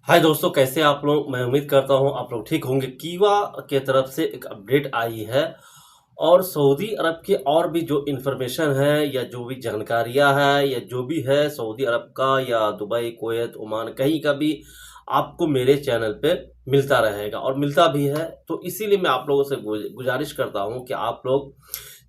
हाय दोस्तों, कैसे आप लोग। मैं उम्मीद करता हूँ आप लोग ठीक होंगे। कीवा के तरफ से एक अपडेट आई है और सऊदी अरब के और भी जो इन्फॉर्मेशन है या जो भी जानकारियाँ है या जो भी है सऊदी अरब का या दुबई, कुवैत, ओमान कहीं का भी आपको मेरे चैनल पे मिलता रहेगा और मिलता भी है। तो इसीलिए मैं आप लोगों से गुजारिश करता हूँ कि आप लोग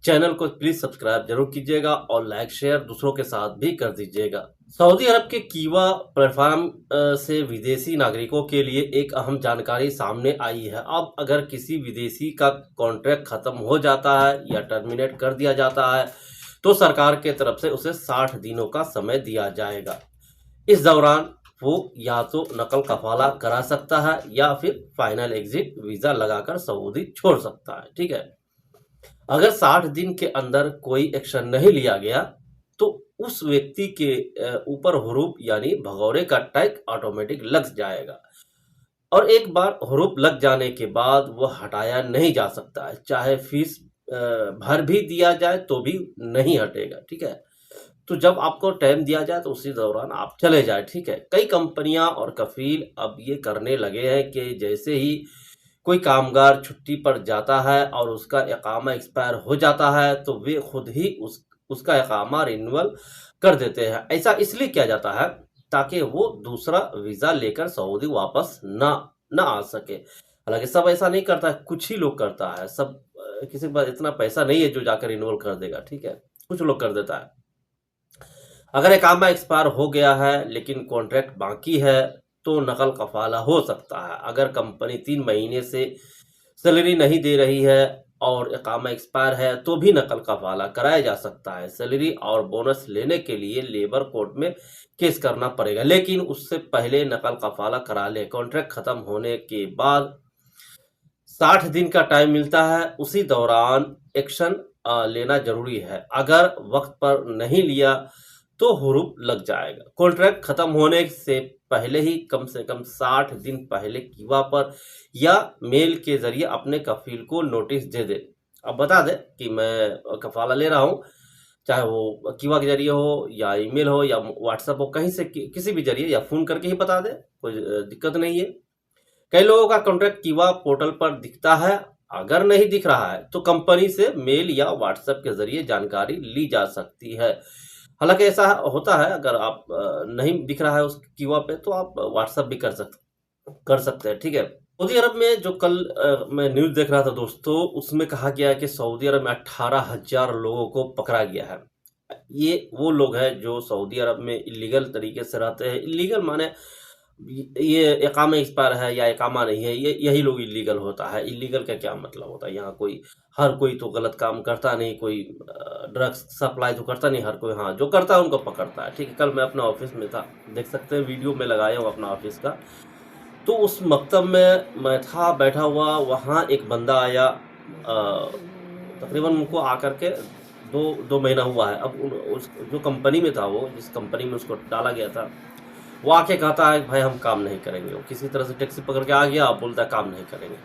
चैनल को प्लीज़ सब्सक्राइब जरूर कीजिएगा और लाइक शेयर दूसरों के साथ भी कर दीजिएगा। सऊदी अरब के कीवा प्लेटफॉर्म से विदेशी नागरिकों के लिए एक अहम जानकारी सामने आई है। अब अगर किसी विदेशी का कॉन्ट्रैक्ट खत्म हो जाता है या टर्मिनेट कर दिया जाता है तो सरकार के तरफ से उसे 60 दिनों का समय दिया जाएगा। इस दौरान वो या तो नकल कफाला करा सकता है या फिर फाइनल एग्जिट वीज़ा लगाकर सऊदी छोड़ सकता है। ठीक है, अगर 60 दिन के अंदर कोई एक्शन नहीं लिया गया तो उस व्यक्ति के ऊपर हुरूप यानी भगौरे का टैग ऑटोमेटिक लग जाएगा और एक बार हुरूप लग जाने के बाद वह हटाया नहीं जा सकता है। चाहे फीस भर भी दिया जाए तो भी नहीं हटेगा। ठीक है, तो जब आपको टाइम दिया जाए तो उसी दौरान आप चले जाए। ठीक है, कई कंपनियां और कफील अब ये करने लगे हैं कि जैसे ही कोई कामगार छुट्टी पर जाता है और उसका इकामा एक्सपायर हो जाता है तो वे खुद ही उसका इकामा रिन्यूअल कर देते हैं। ऐसा इसलिए किया जाता है ताकि वो दूसरा वीज़ा लेकर सऊदी वापस ना ना आ सके। हालांकि सब ऐसा नहीं करता है, कुछ ही लोग करता है। सब किसी के पास इतना पैसा नहीं है जो जाकर रिन्यूअल कर देगा। ठीक है, कुछ लोग कर देता है। अगर इकामा एक्सपायर हो गया है लेकिन कॉन्ट्रैक्ट बाकी है तो नकल कफाला हो सकता है। अगर कंपनी 3 महीने से सैलरी नहीं दे रही है और इकामा एक्सपायर है तो भी नकल कफाला कराया जा सकता है। सैलरी और बोनस लेने के लिए लेबर कोर्ट में केस करना पड़ेगा, लेकिन उससे पहले नकल कफाला करा ले। कॉन्ट्रैक्ट खत्म होने के बाद 60 दिन का टाइम मिलता है, उसी दौरान एक्शन लेना जरूरी है। अगर वक्त पर नहीं लिया तो हुरूप लग जाएगा। कॉन्ट्रैक्ट खत्म होने से पहले ही कम से कम 60 दिन पहले कीवा पर या मेल के जरिए अपने कफील को नोटिस दे दे। अब बता दे कि मैं कफाला ले रहा हूँ, चाहे वो कीवा के जरिए हो या ईमेल हो या व्हाट्सएप हो, कहीं से किसी भी जरिए या फोन करके ही बता दे, कोई दिक्कत नहीं है। कई लोगों का कॉन्ट्रैक्ट कीवा पोर्टल पर दिखता है, अगर नहीं दिख रहा है तो कंपनी से मेल या व्हाट्सएप के जरिए जानकारी ली जा सकती है। हालांकि ऐसा होता है, अगर आप नहीं दिख रहा है उस कीवा पे तो आप व्हाट्सएप भी कर सकते हैं। ठीक है, सऊदी अरब में जो कल मैं न्यूज़ देख रहा था दोस्तों, उसमें कहा गया है कि सऊदी अरब में 18,000 लोगों को पकड़ा गया है। ये वो लोग हैं जो सऊदी अरब में इलीगल तरीके से रहते हैं। इलीगल माने ये इकामा एक्सपायर है या इकामा नहीं है, ये यही लोग इलीगल होता है। इलीगल का क्या मतलब होता है? यहाँ कोई हर कोई तो गलत काम करता नहीं, कोई ड्रग्स सप्लाई तो करता नहीं हर कोई। हाँ, जो करता है उनको पकड़ता है। ठीक है, कल मैं अपना ऑफिस में था, देख सकते हैं वीडियो में लगाया हूँ अपना ऑफिस का। तो उस मकतब में मैं था बैठा हुआ, वहाँ एक बंदा आया। तकरीबन उनको आकर के दो महीना हुआ है। अब उस जो कंपनी में था, वो जिस कंपनी में उसको डाला गया था, वो आके कहता है भाई हम काम नहीं करेंगे। वो किसी तरह से टैक्सी पकड़ के आ गया, अब बोलता है काम नहीं करेंगे।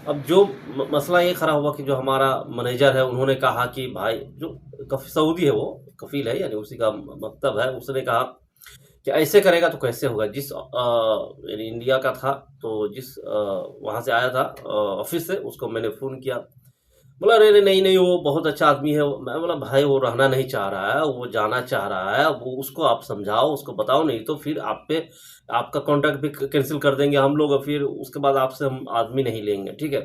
अब जो मसला ये खड़ा हुआ कि जो हमारा मैनेजर है उन्होंने कहा कि भाई जो सऊदी है, वो कफील है यानी उसी का मकतब है, उसने कहा कि ऐसे करेगा तो कैसे होगा। जिस यानी इंडिया का था, तो जिस वहाँ से आया था ऑफिस से, उसको मैंने फ़ोन किया। बोला अरे अरे नहीं नहीं, वो बहुत अच्छा आदमी है। मैं बोला भाई वो रहना नहीं चाह रहा है, वो जाना चाह रहा है। वो उसको आप समझाओ, उसको बताओ, नहीं तो फिर आप पे आपका कॉन्ट्रैक्ट भी कैंसिल कर देंगे हम लोग और फिर उसके बाद आपसे हम आदमी नहीं लेंगे। ठीक है,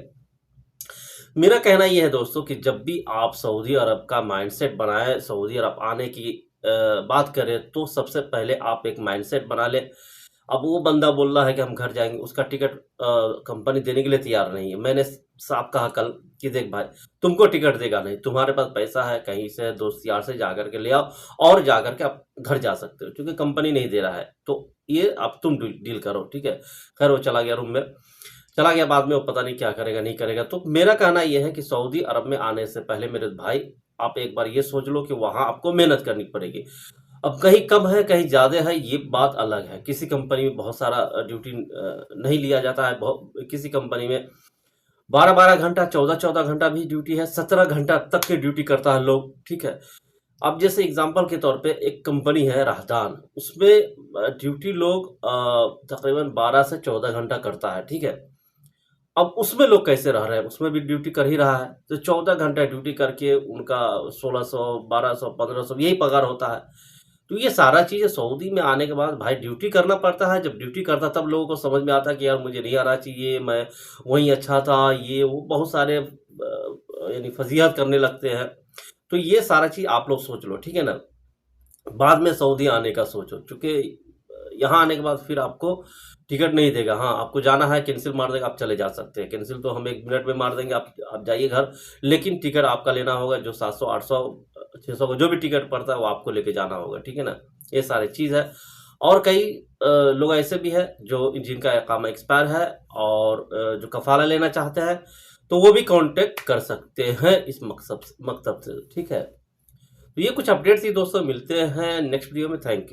मेरा कहना ये है दोस्तों कि जब भी आप सऊदी अरब का माइंडसेट बनाएं, सऊदी अरब आने की बात करें, तो सबसे पहले आप एक माइंडसेट बना लें। अब वो बंदा बोल रहा है कि हम घर जाएंगे, उसका टिकट कंपनी देने के लिए तैयार नहीं है। मैंने साफ कहा कल कि देख भाई, तुमको टिकट देगा नहीं, तुम्हारे पास पैसा है, कहीं से दोस्त यार से जा करके ले आओ और जा करके आप घर जा सकते हो, क्योंकि कंपनी नहीं दे रहा है। तो ये अब तुम डील करो। ठीक है, खैर वो चला गया, रूम में चला गया। बाद में वो पता नहीं क्या करेगा नहीं करेगा। तो मेरा कहना यह है कि सऊदी अरब में आने से पहले मेरे भाई, आप एक बार ये सोच लो कि वहाँ आपको मेहनत करनी पड़ेगी। अब कहीं कम है कहीं ज़्यादा है, ये बात अलग है। किसी कंपनी में बहुत सारा ड्यूटी नहीं लिया जाता है। किसी कंपनी में 12-12 घंटा, 14-14 घंटा भी ड्यूटी है, 17 घंटा तक की ड्यूटी करता है लोग। ठीक है, अब जैसे एग्जांपल के तौर पे एक कंपनी है राहदान, उसमें ड्यूटी लोग तकरीबन 12 से 14 घंटा करता है, ठीक है? अब उसमें लोग कैसे रह रहे हैं? उसमें भी ड्यूटी कर ही रहा है, तो 14 घंटा ड्यूटी करके उनका 1600, 1200, 1500 यही पगार होता है। तो ये सारा चीज़ें सऊदी में आने के बाद भाई ड्यूटी करना पड़ता है, जब ड्यूटी करता तब लोगों को समझ में आता है कि यार मुझे नहीं आना चाहिए, मैं वहीं अच्छा था, ये वो बहुत सारे यानी फ़ज़ीहत करने लगते हैं। तो ये सारा चीज़ आप लोग सोच लो, ठीक है ना? बाद में सऊदी आने का सोचो, चूँकि यहाँ आने के बाद फिर आपको टिकट नहीं देगा। हाँ, आपको जाना है, कैंसिल मार देगा, आप चले जा सकते हैं। कैंसिल तो हम 1 मिनट में मार देंगे, आप जाइए घर, लेकिन टिकट आपका लेना होगा, जो 700, 800, 600 का जो भी टिकट पड़ता है, वो आपको लेके जाना होगा, ठीक है ना? ये सारी चीज़ है। और कई लोग ऐसे भी हैं जो जिनका इकामा एक्सपायर है और जो कफ़ाला लेना चाहते हैं, तो वो भी कॉन्टैक्ट कर सकते हैं इस मकसद से, ठीक है? तो ये कुछ अपडेट थी दोस्तों, मिलते हैं नेक्स्ट वीडियो में। Thank you.